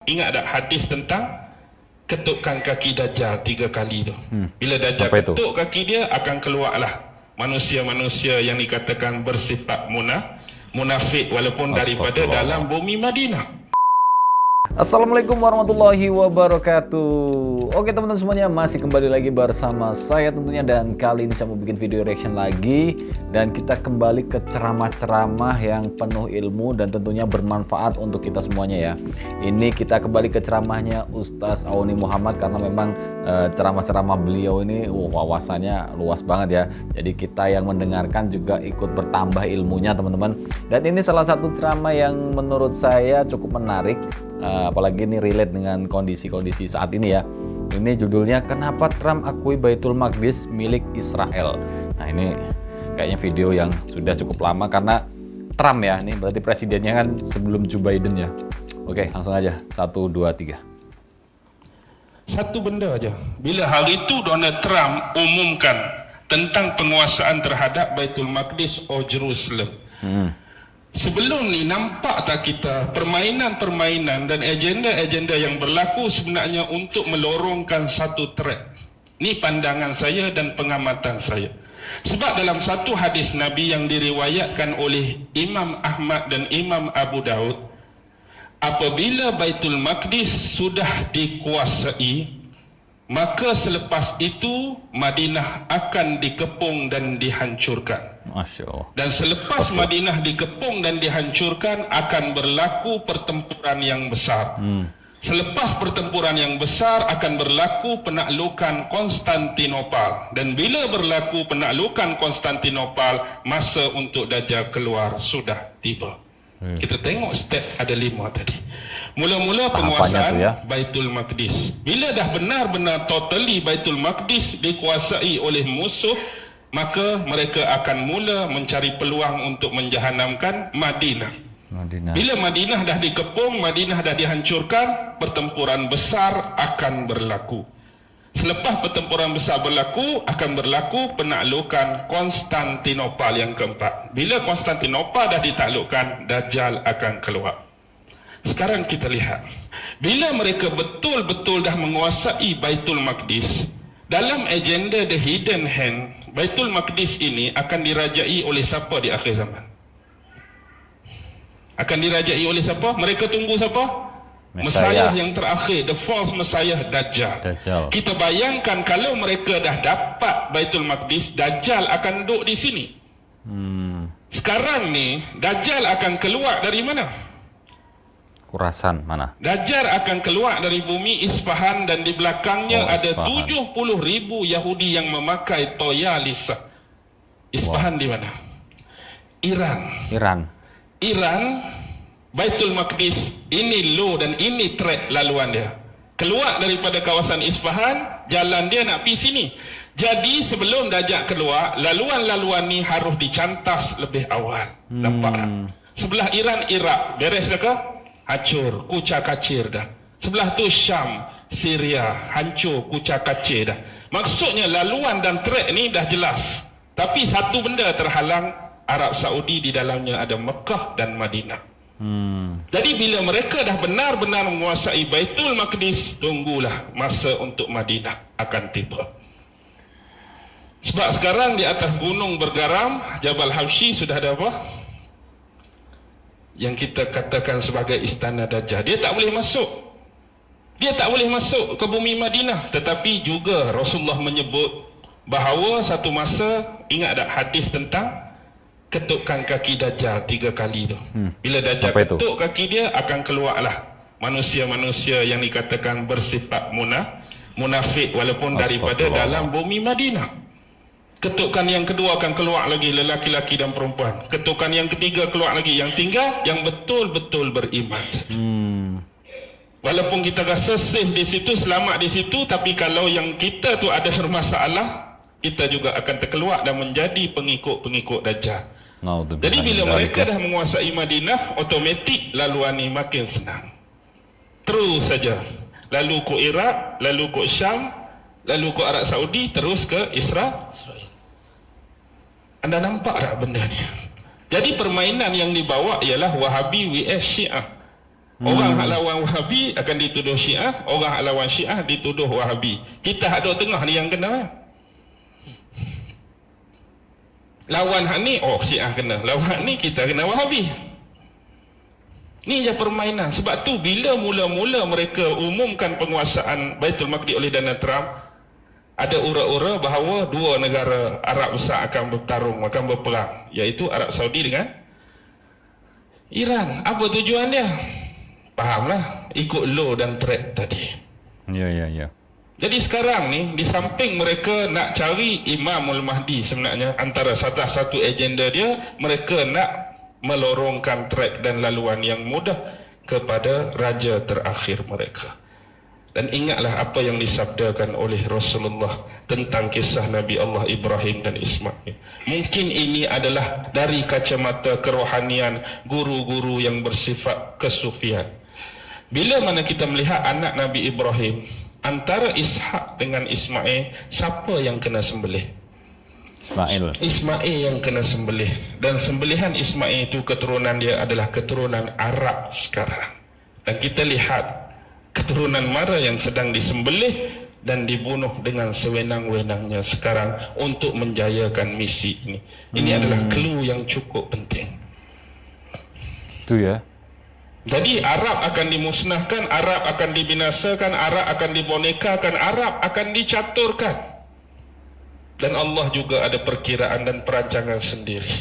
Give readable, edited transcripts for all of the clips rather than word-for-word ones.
Ingat tak hadis tentang ketukkan kaki Dajjal 3 kali tu. Bila Dajjal ketuk kaki dia, akan keluarlah manusia-manusia yang dikatakan bersifat munafik walaupun daripada dalam bumi Madinah. Assalamualaikum warahmatullahi wabarakatuh. Oke teman-teman semuanya, masih kembali lagi bersama saya tentunya. Dan kali ini saya mau bikin video reaction lagi. Dan kita kembali ke ceramah-ceramah yang penuh ilmu dan tentunya bermanfaat untuk kita semuanya ya. Ini kita kembali ke ceramahnya Ustadz Auni Muhammad. Karena memang ceramah-ceramah beliau ini wawasannya luas banget ya. Jadi kita yang mendengarkan juga ikut bertambah ilmunya teman-teman. Dan ini salah satu ceramah yang menurut saya cukup menarik. Apalagi ini relate dengan kondisi-kondisi saat ini ya. Ini judulnya, kenapa Trump akui Baitul Maqdis milik Israel. Nah ini kayaknya video yang sudah cukup lama karena Trump ya. Ini berarti presidennya kan sebelum Joe Biden ya. Oke langsung aja, 1, 2, 3. Satu benda aja. Bila hari itu Donald Trump umumkan tentang penguasaan terhadap Baitul Maqdis atau Jerusalem. Sebelum ni nampak tak kita permainan-permainan dan agenda-agenda yang berlaku sebenarnya untuk melorongkan satu track. Ni pandangan saya dan pengamatan saya. Sebab dalam satu hadis Nabi yang diriwayatkan oleh Imam Ahmad dan Imam Abu Daud, apabila Baitul Maqdis sudah dikuasai, maka selepas itu Madinah akan dikepung dan dihancurkan. Masya Allah. Dan selepas Madinah dikepung dan dihancurkan, akan berlaku pertempuran yang besar. Selepas pertempuran yang besar akan berlaku penaklukan Konstantinopel. Dan bila berlaku penaklukan Konstantinopel, masa untuk Dajjal keluar sudah tiba. Kita tengok step ada 5 tadi. Mula-mula penguasaan ya? Baitul Maqdis. Bila dah benar-benar totally Baitul Maqdis dikuasai oleh musuh, maka mereka akan mula mencari peluang untuk menjahanamkan Madinah. Bila Madinah dah dikepung, Madinah dah dihancurkan, pertempuran besar akan berlaku. Selepas pertempuran besar berlaku, akan berlaku penaklukan Konstantinopel yang keempat. Bila Konstantinopel dah ditaklukkan, Dajjal akan keluar. Sekarang kita lihat, bila mereka betul-betul dah menguasai Baitul Maqdis, dalam agenda The Hidden Hand, Baitul Maqdis ini akan dirajai oleh siapa di akhir zaman? Akan dirajai oleh siapa? Mereka tunggu siapa? Messiah yang terakhir, the false Messiah, Dajjal. Kita bayangkan kalau mereka dah dapat Baitul Maqdis, Dajjal akan duduk di sini. Sekarang ni Dajjal akan keluar dari mana? Kurasan mana? Dajjal akan keluar dari bumi Isfahan, dan di belakangnya ada 70,000 Yahudi yang memakai toya lisa. Isfahan di mana? Iran, Baitul Maqdis, ini low dan ini track laluan dia. Keluar daripada kawasan Isfahan, jalan dia nak pergi sini. Jadi sebelum Dajjal keluar, laluan-laluan ni harus dicantas lebih awal. Nampak tak? Sebelah Iran, Iraq, beres dah ke? Hancur, kucak-kacir dah. Sebelah tu Syam, Syria, hancur, kucak-kacir dah. Maksudnya laluan dan trek ni dah jelas. Tapi satu benda terhalang, Arab Saudi di dalamnya ada Mekah dan Madinah. Jadi bila mereka dah benar-benar menguasai Baitul Maqdis, tunggulah masa untuk Madinah akan tiba. Sebab sekarang di atas gunung bergaram, Jabal Habsyi sudah ada apa? Yang kita katakan sebagai istana Dajjal. Dia tak boleh masuk. Dia tak boleh masuk ke bumi Madinah. Tetapi juga Rasulullah menyebut bahawa satu masa, ingat tak hadis tentang ketukkan kaki Dajjal 3 kali tu. Bila Dajjal ketuk kaki dia, akan keluarlah manusia-manusia yang dikatakan bersifat munafik walaupun daripada dalam bumi Madinah. Ketukan yang kedua akan keluar lagi lelaki-laki dan perempuan. Ketukan yang ketiga keluar lagi. Yang tinggal yang betul-betul beriman. Walaupun kita rasa safe di situ, selamat di situ, tapi kalau yang kita tu ada bermasalah, kita juga akan terkeluar dan menjadi pengikut-pengikut Dajjal. Jadi bila mereka dah menguasai Madinah, otomatik laluan ni makin senang. Terus saja. Lalu ke Iraq, lalu ke Syam, lalu ke Arab Saudi, terus ke Israel. Anda nampak tak benda ni? Jadi permainan yang dibawa ialah Wahabi vs Syiah. Orang hak lawan Wahabi akan dituduh Syiah, orang hak lawan Syiah dituduh Wahabi. Kita hak duduk tengah ni yang kena. Lawan hak ni, oh Syiah kena. Lawan hak ni, kita kena Wahabi. Ni je permainan. Sebab tu bila mula-mula mereka umumkan penguasaan Baitul Maqdis oleh Donald Trump, ada ura-ura bahawa dua negara Arab besar akan bertarung, akan berperang, iaitu Arab Saudi dengan Iran. Apa tujuan dia? Fahamlah, ikut law dan threat tadi. Ya. Jadi sekarang ni, di samping mereka nak cari Imamul Mahdi, sebenarnya antara salah satu agenda dia, mereka nak melorongkan track dan laluan yang mudah kepada raja terakhir mereka. Dan ingatlah apa yang disabdakan oleh Rasulullah tentang kisah Nabi Allah Ibrahim dan Ismail. Mungkin ini adalah dari kacamata kerohanian guru-guru yang bersifat kesufian. Bila mana kita melihat anak Nabi Ibrahim, antara Ishak dengan Ismail, siapa yang kena sembelih? Ismail yang kena sembelih. Dan sembelihan Ismail itu keturunan dia adalah keturunan Arab sekarang. Dan kita lihat keturunan mana yang sedang disembelih dan dibunuh dengan sewenang-wenangnya sekarang untuk menjayakan misi ini. Ini adalah clue yang cukup penting. Itu ya. Jadi Arab akan dimusnahkan, Arab akan dibinasakan, Arab akan dibonekakan, Arab akan dicaturkan. Dan Allah juga ada perkiraan dan perancangan sendiri.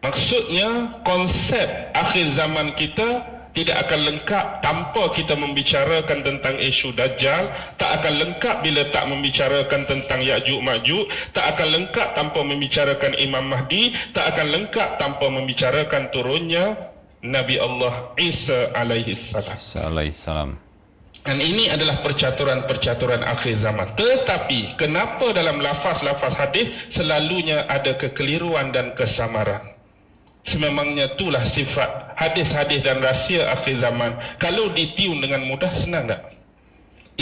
Maksudnya konsep akhir zaman kita tidak akan lengkap tanpa kita membicarakan tentang isu Dajjal, tak akan lengkap bila tak membicarakan tentang Ya'juj Ma'juj, tak akan lengkap tanpa membicarakan Imam Mahdi, tak akan lengkap tanpa membicarakan turunnya Nabi Allah Isa alaihi salam. Dan ini adalah percaturan-percaturan akhir zaman. Tetapi kenapa dalam lafaz-lafaz hadis selalunya ada kekeliruan dan kesamaran? Sememangnya itulah sifat hadis-hadis dan rahsia akhir zaman. Kalau ditiun dengan mudah, senang tak?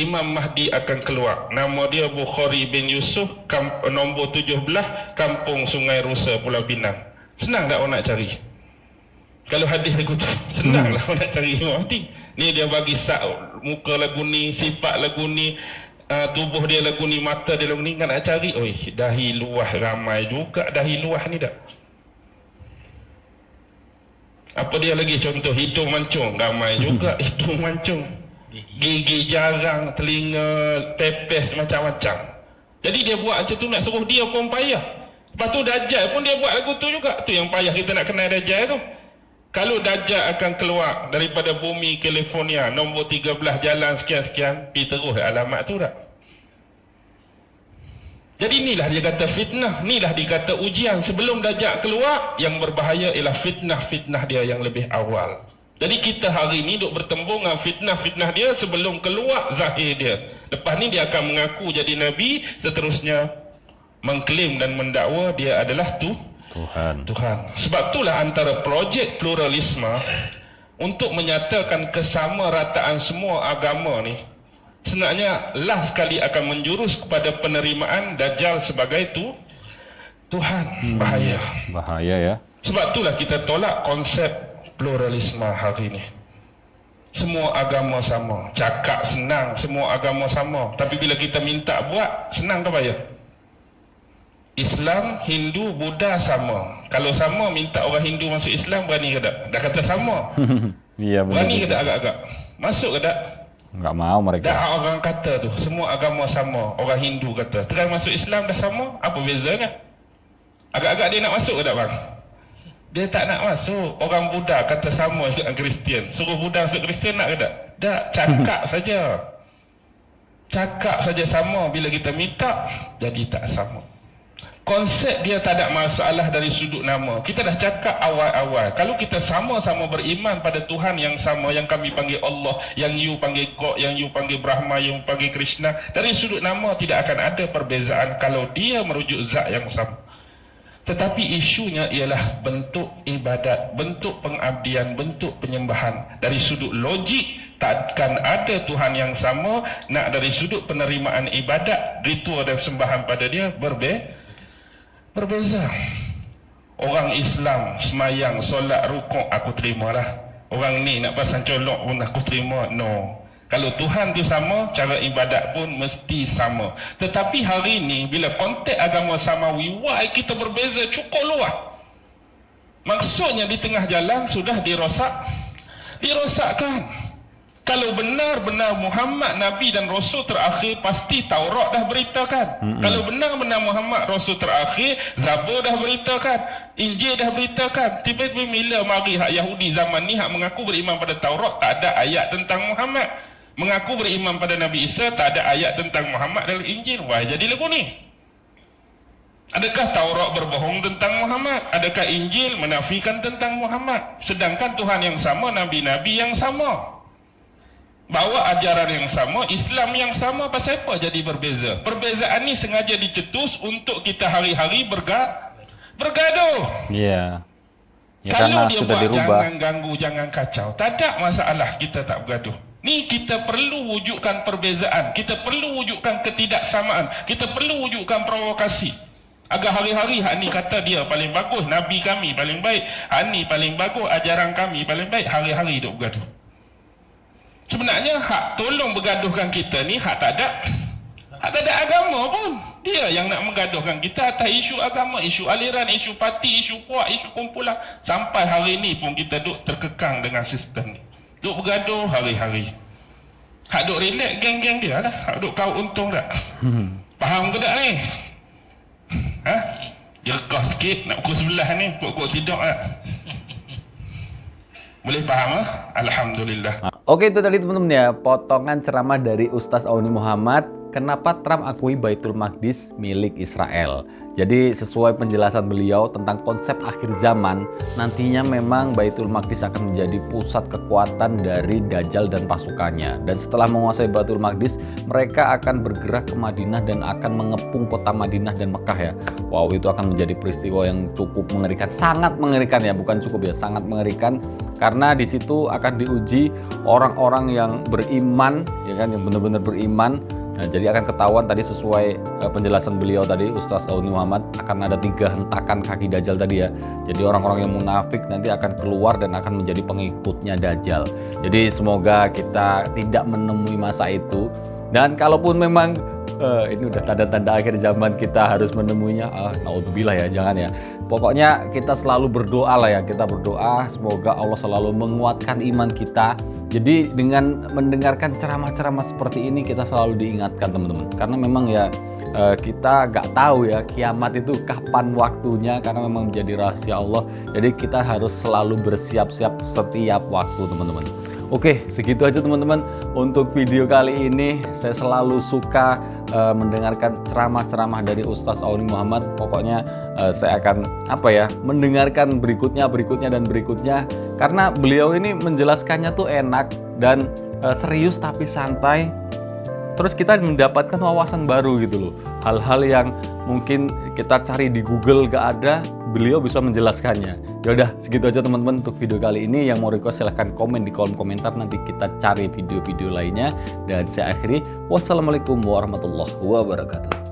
Imam Mahdi akan keluar. Nama dia Bukhari bin Yusuf, nombor 17, Kampung Sungai Rusa, Pulau Pinang. Senang tak orang nak cari? Kalau hadis lagu tu, senanglah orang nak cari Imam Mahdi. Ni dia bagi muka lagu ni, sifat lagu ni, tubuh dia lagu ni, mata dia lagu ni, kan nak cari. Oi, dahi luah ramai juga dahi luah ni dah. Apa dia lagi contoh? Hidung mancung, ramai juga hidung mancung. Gigi jarang, telinga pepes, macam-macam. Jadi dia buat macam tu, nak suruh dia pun payah. Lepas tu Dajjal pun dia buat lagu tu juga. Tu yang payah kita nak kenal Dajjal tu. Kalau Dajjal akan keluar daripada bumi California, nombor 13, jalan sekian-sekian, pergi terus alamat tu tak? Jadi inilah dia kata fitnah, inilah dia kata ujian. Sebelum Dajjal keluar, yang berbahaya ialah fitnah-fitnah dia yang lebih awal. Jadi kita hari ini duk bertembung dengan fitnah-fitnah dia sebelum keluar zahir dia. Lepas ni dia akan mengaku jadi Nabi, seterusnya mengklaim dan mendakwa dia adalah Tuhan. Sebab itulah antara projek pluralisme untuk menyatakan kesamarataan semua agama ni sebenarnya last sekali akan menjurus kepada penerimaan Dajjal sebagai Tuhan. Bahaya ya. Sebab itulah kita tolak konsep pluralisme hari ini. Semua agama sama, cakap senang, semua agama sama, tapi bila kita minta buat, senang ke payah? Islam, Hindu, Buddha sama. Kalau sama, minta orang Hindu masuk Islam, berani ke tak? Dah kata sama. Iya, berani ke tak agak-agak? Masuk ke tak? Enggak mau mereka. Dah orang kata tu, semua agama sama. Orang Hindu kata, try masuk Islam dah sama, apa bezanya? Agak-agak dia nak masuk ke tak bang? Dia tak nak masuk. Orang Buddha kata sama dengan Kristian. Suruh Buddha masuk Kristian nak ke tak? Tak, cakap saja. Cakap saja sama, bila kita minta, jadi tak sama. Konsep dia tak ada masalah dari sudut nama. Kita dah cakap awal-awal, kalau kita sama-sama beriman pada Tuhan yang sama, yang kami panggil Allah, yang you panggil God, yang you panggil Brahma, yang you panggil Krishna, dari sudut nama tidak akan ada perbezaan kalau dia merujuk zat yang sama. Tetapi isunya ialah bentuk ibadat, bentuk pengabdian, bentuk penyembahan. Dari sudut logik takkan ada Tuhan yang sama. Nak dari sudut penerimaan ibadat, ritual dan sembahan pada dia berbeza. Orang Islam semayang, solat, rukuk, aku terimalah. Orang ni nak pasang colok pun aku terima. No. Kalau Tuhan tu sama, cara ibadat pun mesti sama. Tetapi hari ni bila konteks agama samawi, why kita berbeza cukup luas. Maksudnya di tengah jalan sudah dirosakkan. Kalau benar-benar Muhammad Nabi dan Rasul terakhir, pasti Taurat dah beritakan. Kalau benar-benar Muhammad Rasul terakhir, Zabur dah beritakan, Injil dah beritakan. Tiba-tiba bila mari hak Yahudi zaman ni hak mengaku beriman pada Taurat, tak ada ayat tentang Muhammad. Mengaku beriman pada Nabi Isa, tak ada ayat tentang Muhammad dalam Injil. Wah, jadi lagu ni. Adakah Taurat berbohong tentang Muhammad? Adakah Injil menafikan tentang Muhammad? Sedangkan Tuhan yang sama, Nabi-Nabi yang sama, bawa ajaran yang sama, Islam yang sama, pasal apa jadi berbeza? Perbezaan ni sengaja dicetus untuk kita hari-hari bergaduh. Iya. Ya, kalau karena dia sudah buat dirubah. jangan ganggu, jangan kacau, tak ada masalah kita tak bergaduh. Ni kita perlu wujudkan perbezaan, kita perlu wujudkan ketidaksamaan, kita perlu wujudkan provokasi. Agar hari-hari hak ni kata dia paling bagus, Nabi kami paling baik, hak ni paling bagus, ajaran kami paling baik, hari-hari duk bergaduh. Sebenarnya hak tolong bergaduhkan kita ni hak tak ada agama pun. Dia yang nak menggaduhkan kita atas isu agama, isu aliran, isu parti, isu kuat, isu kumpulan. Sampai hari ni pun kita duk terkekang dengan sistem ni. Duk bergaduh hari-hari. Hak duk relax geng-geng dia lah. Hak duk kau untung tak? Faham ke tak ni? Ha? Jerkah sikit nak pukul sebelah ni, pukul tidur tak? Boleh faham lah? Alhamdulillah. Oke, itu tadi teman-teman ya, potongan ceramah dari Ustaz Auni Muhammad, kenapa Trump akui Baitul Maqdis milik Israel. Jadi sesuai penjelasan beliau tentang konsep akhir zaman, nantinya memang Baitul Maqdis akan menjadi pusat kekuatan dari Dajjal dan pasukannya. Dan setelah menguasai Baitul Maqdis, mereka akan bergerak ke Madinah dan akan mengepung kota Madinah dan Mekah ya. Wow, itu akan menjadi peristiwa yang cukup mengerikan, sangat mengerikan ya, bukan cukup ya, sangat mengerikan. Karena di situ akan diuji orang-orang yang beriman, ya kan, yang benar-benar beriman. Nah, jadi akan ketahuan tadi sesuai penjelasan beliau tadi, Ustaz Auni Muhammad, akan ada 3 hentakan kaki Dajjal tadi ya. Jadi orang-orang yang munafik nanti akan keluar dan akan menjadi pengikutnya Dajjal. Jadi semoga kita tidak menemui masa itu. Dan kalaupun memang ini udah tanda-tanda akhir zaman kita harus menemuinya, naudzubillah ya, jangan ya. Pokoknya kita selalu berdoa lah ya, kita berdoa semoga Allah selalu menguatkan iman kita. Jadi dengan mendengarkan ceramah-ceramah seperti ini kita selalu diingatkan teman-teman. Karena memang ya kita nggak tahu ya kiamat itu kapan waktunya, karena memang menjadi rahasia Allah. Jadi kita harus selalu bersiap-siap setiap waktu teman-teman. Oke, segitu aja teman-teman untuk video kali ini. Saya selalu suka mendengarkan ceramah-ceramah dari Ustaz Auni Muhammad. Pokoknya saya akan mendengarkan berikutnya dan berikutnya, karena beliau ini menjelaskannya tuh enak dan serius tapi santai. Terus kita mendapatkan wawasan baru gitu loh. Hal-hal yang mungkin kita cari di Google gak ada, beliau bisa menjelaskannya. Yaudah, segitu aja teman-teman untuk video kali ini. Yang mau request silahkan komen di kolom komentar, nanti kita cari video-video lainnya. Dan saya akhiri, wassalamualaikum warahmatullahi wabarakatuh.